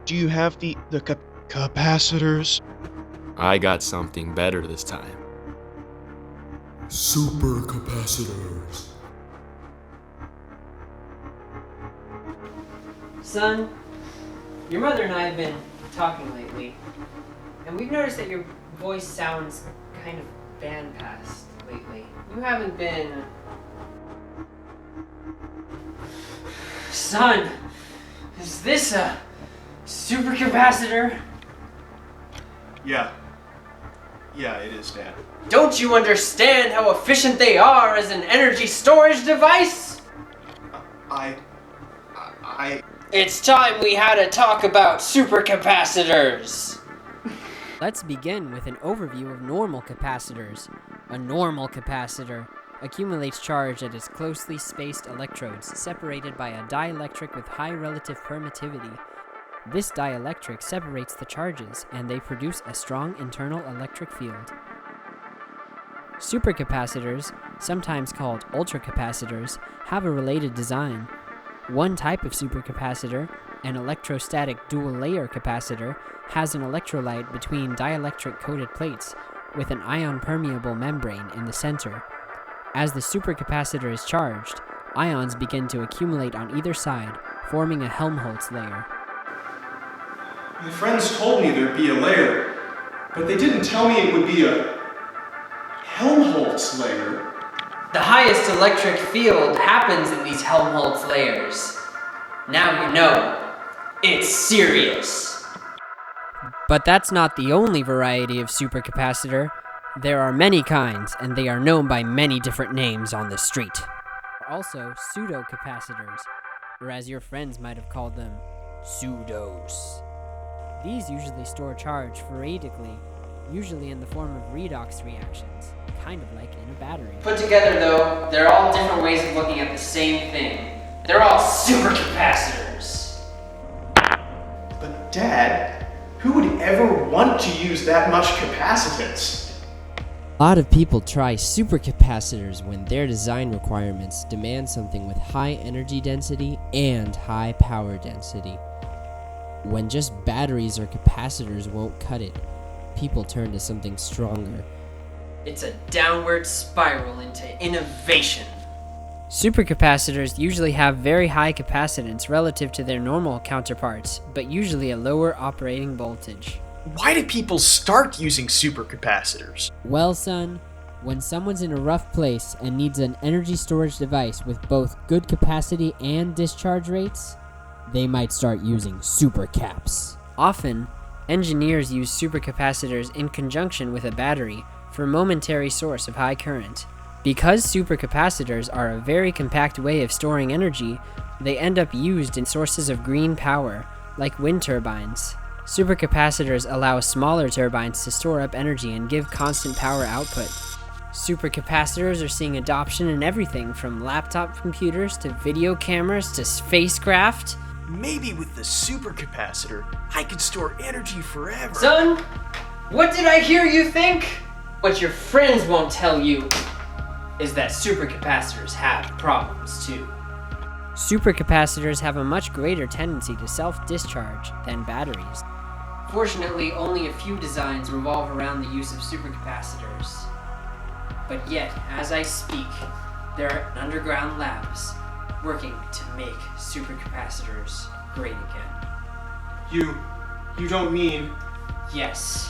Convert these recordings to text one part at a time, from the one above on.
Do you have the capacitors? I got something better this time. Supercapacitors. Son, your mother and I have been talking lately, and we've noticed that your voice sounds kind of bandpassed lately. You haven't been... Son, is this a supercapacitor? Yeah, it is, Dad. Don't you understand how efficient they are as an energy storage device? It's time we had a talk about supercapacitors. Let's begin with an overview of normal capacitors. A normal capacitor accumulates charge at its closely spaced electrodes separated by a dielectric with high relative permittivity. This dielectric separates the charges, and they produce a strong internal electric field. Supercapacitors, sometimes called ultracapacitors, have a related design. One type of supercapacitor, an electrostatic dual-layer capacitor, has an electrolyte between dielectric-coated plates with an ion-permeable membrane in the center. As the supercapacitor is charged, ions begin to accumulate on either side, forming a Helmholtz layer. My friends told me there'd be a layer, but they didn't tell me it would be a Helmholtz layer. The highest electric field happens in these Helmholtz layers. Now you know. It's serious. But that's not the only variety of supercapacitor. There are many kinds, and they are known by many different names on the street. There are also pseudocapacitors, or as your friends might have called them, pseudos. These usually store charge sporadically, usually in the form of redox reactions, kind of like in a battery. Put together, though, they're all different ways of looking at the same thing. They're all supercapacitors. But Dad, who would ever want to use that much capacitance? A lot of people try supercapacitors when their design requirements demand something with high energy density and high power density. When just batteries or capacitors won't cut it, people turn to something stronger. It's a downward spiral into innovation. Supercapacitors usually have very high capacitance relative to their normal counterparts, but usually a lower operating voltage. Why do people start using supercapacitors? Well, son, when someone's in a rough place and needs an energy storage device with both good capacity and discharge rates, they might start using supercaps. Often, engineers use supercapacitors in conjunction with a battery for a momentary source of high current. Because supercapacitors are a very compact way of storing energy, they end up used in sources of green power, like wind turbines. Supercapacitors allow smaller turbines to store up energy and give constant power output. Supercapacitors are seeing adoption in everything from laptop computers to video cameras to spacecraft. Maybe with the supercapacitor, I could store energy forever. Son, what did I hear you think? What your friends won't tell you is that supercapacitors have problems too. Supercapacitors have a much greater tendency to self-discharge than batteries. Fortunately, only a few designs revolve around the use of supercapacitors. But yet, as I speak, there are underground labs working to make supercapacitors great again. You don't mean... Yes.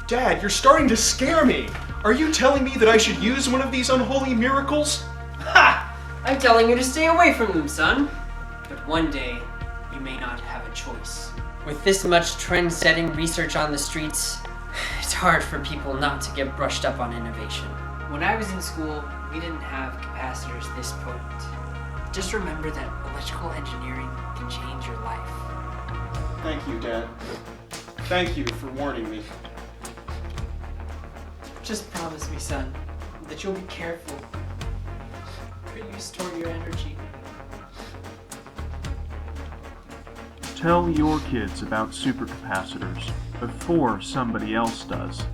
Dad, you're starting to scare me. Are you telling me that I should use one of these unholy miracles? Ha! I'm telling you to stay away from them, son. But one day, you may not have a choice. With this much trend-setting research on the streets, it's hard for people not to get brushed up on innovation. When I was in school, we didn't have capacitors this potent. Just remember that electrical engineering can change your life. Thank you, Dad. Thank you for warning me. Just promise me, son, that you'll be careful where you store your energy. Tell your kids about supercapacitors before somebody else does.